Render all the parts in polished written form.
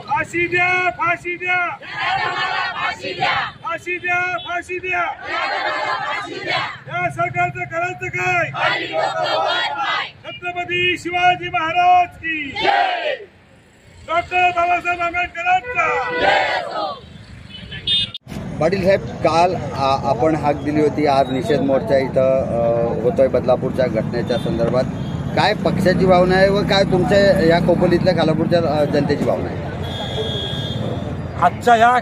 फाशी द्या, फाशी द्या, फाशी द्या, फाशी द्या, या सरकारचं करायचं काय? छत्रपती शिवाजी महाराज की डॉक्टर बाबासाहेब आंबेडकरांचा। पाटील साहेब, काल आपण हाक दिली होती, आज निषेध मोर्चा इथं होतोय बदलापूरच्या घटनेच्या संदर्भात। काय पक्षाची भावना आहे व काय तुमच्या या खोपोलीतल्या खालापूरच्या जनतेची भावना आहे? आजचा या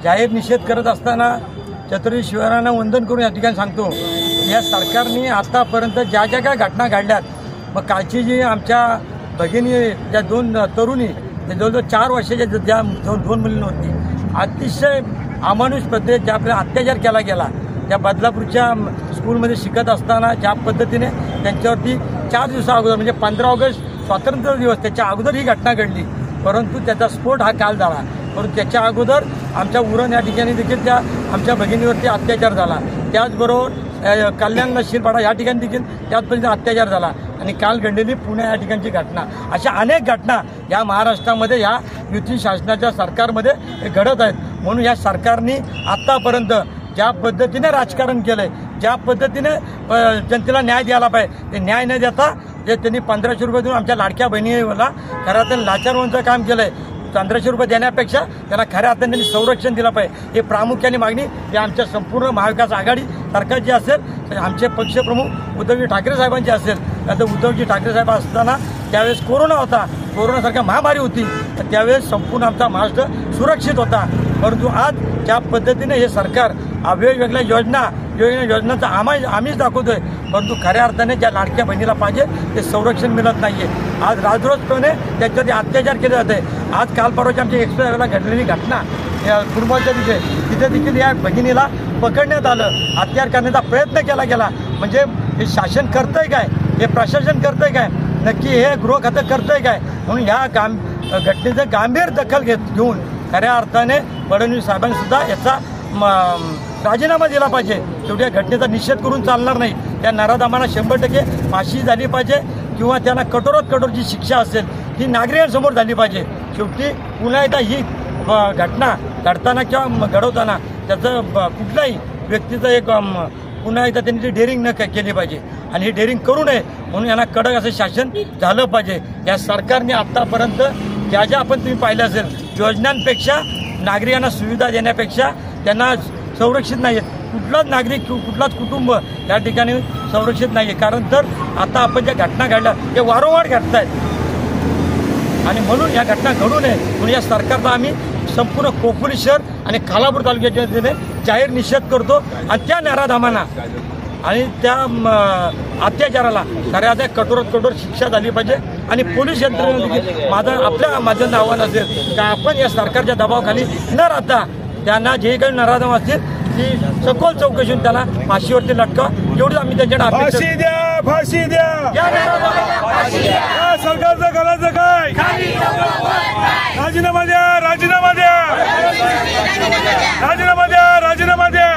जाहीर निषेध करत असताना छत्रपती शिवरायांना वंदन करून या ठिकाणी सांगतो, या सरकारने आतापर्यंत ज्या ज्या काय घटना घडल्यात, मग कालची जी आमच्या भगिनी ज्या दोन तरुणी जवळजवळ 4 वर्षाच्या ज्या दोन मुली होती, अतिशय अमानुष पद्धतीने ज्या आपल्याला अत्याचार केला गेला, त्या बदलापूरच्या स्कूलमध्ये शिकत असताना ज्या पद्धतीने त्यांच्यावरती 4 दिवसा अगोदर म्हणजे 15 ऑगस्ट स्वातंत्र्य दिवस त्याच्या अगोदर ही घटना घडली, परंतु त्याचा स्फोट हा काल झाला। परंतु त्याच्या अगोदर आमच्या उरण या ठिकाणी देखील त्या आमच्या भगिनीवरती अत्याचार झाला, त्याचबरोबर कल्याण शिरपाडा या ठिकाणी देखील त्याच पद्धतीने अत्याचार झाला आणि काल घडलेली पुणे या ठिकाणची घटना, अशा अनेक घटना या महाराष्ट्रामध्ये या युती शासनाच्या सरकारमध्ये घडत आहेत। म्हणून या सरकारने आतापर्यंत ज्या पद्धतीने राजकारण केलंय, ज्या पद्धतीने जनतेला न्याय द्यायला पाहिजे, ते न्याय न देता जे त्यांनी 1500 रुपये देऊन आमच्या लाडक्या बहिणीला खऱ्या अर्थाने लाचारवंचं काम केलंय, 1500 रुपये देण्यापेक्षा त्यांना खऱ्या अर्थाने त्यांनी संरक्षण दिलं पाहिजे, हे प्रामुख्याने मागणी ही आमच्या संपूर्ण महाविकास आघाडी सरकारची असेल, आमचे पक्षप्रमुख उद्धवजी ठाकरे साहेबांची असेल। आता उद्धवजी ठाकरे साहेब असताना त्यावेळेस कोरोना होता, कोरोनासारखी महामारी होती, तर त्यावेळेस संपूर्ण आमचा महाराष्ट्र सुरक्षित होता। परंतु आज ज्या पद्धतीने हे सरकार वेगवेगळ्या योजनांचा आम्हीच दाखवतोय, परंतु खऱ्या अर्थाने ज्या लाडक्या बहिणीला पाहिजे ते संरक्षण मिळत नाहीये। आज राजरोसपणे त्याच्यावरती अत्याचार केले जाते। आज काल परवाच्या आमच्या एक्सप्रेसला घडलेली घटना कुटुंबाच्या विषय, तिथे देखील या भगिनीला पकडण्यात आलं, हत्यार करण्याचा प्रयत्न केला गेला। म्हणजे हे शासन करतंय काय, हे प्रशासन करतंय काय, नक्की हे गृह खातं करतंय काय? म्हणून ह्या घटनेचं गांभीर दखल घेऊन खऱ्या अर्थाने फडणवीस साहेबांनी सुद्धा याचा राजीनामा दिला पाहिजे। शेवटी घटनेचा निषेध करून चालणार नाही, त्या नराधमांना 100% फाशी झाली पाहिजे किंवा त्यांना कठोरात कठोर जी शिक्षा असेल ती नागरिकांसमोर झाली पाहिजे। शेवटी पुन्हा एकदा ही घटना घडताना किंवा घडवताना त्याचं कुठल्याही व्यक्तीचं एक पुन्हा एकदा त्यांनी ती डेअरिंग न केली पाहिजे आणि ही डेअरिंग करू नये, म्हणून यांना कडक असं शासन झालं पाहिजे। या सरकारने आत्तापर्यंत ज्या ज्या आपण तुम्ही पाहिलं असेल योजनांपेक्षा नागरिकांना सुविधा देण्यापेक्षा त्यांना संरक्षित नाही आहेत, कुठलाच नागरिक कुठलाच कुटुंब या ठिकाणी संरक्षित नाही आहे। कारण तर आता आपण ज्या घटना घडल्या ते वारंवार घडत आहेत आणि म्हणून या घटना घडू नये म्हणून या सरकारचा आम्ही संपूर्ण खोपोली शहर आणि खालापूर तालुक्याच्या वतीने जाहीर निषेध करतो आणि त्या नराधमांना आणि त्या अत्याचाराला खऱ्या कठोरात कठोर शिक्षा झाली पाहिजे। आणि पोलीस यंत्रणेने माझं आपल्या माझं आव्हान असेल का आपण या सरकारच्या दबावाखाली न राहता त्यांना जे काही नराधम असतील ती सखोल चौकशी त्यांना फाशीवरती लटका, एवढीच आम्ही त्यांच्याकडे फाशी द्या, फाशी द्या, या सरकारचं करायचं काय? राजीनामा द्या, राजीनामा द्या, राजीनामा द्या, राजीनामा द्या।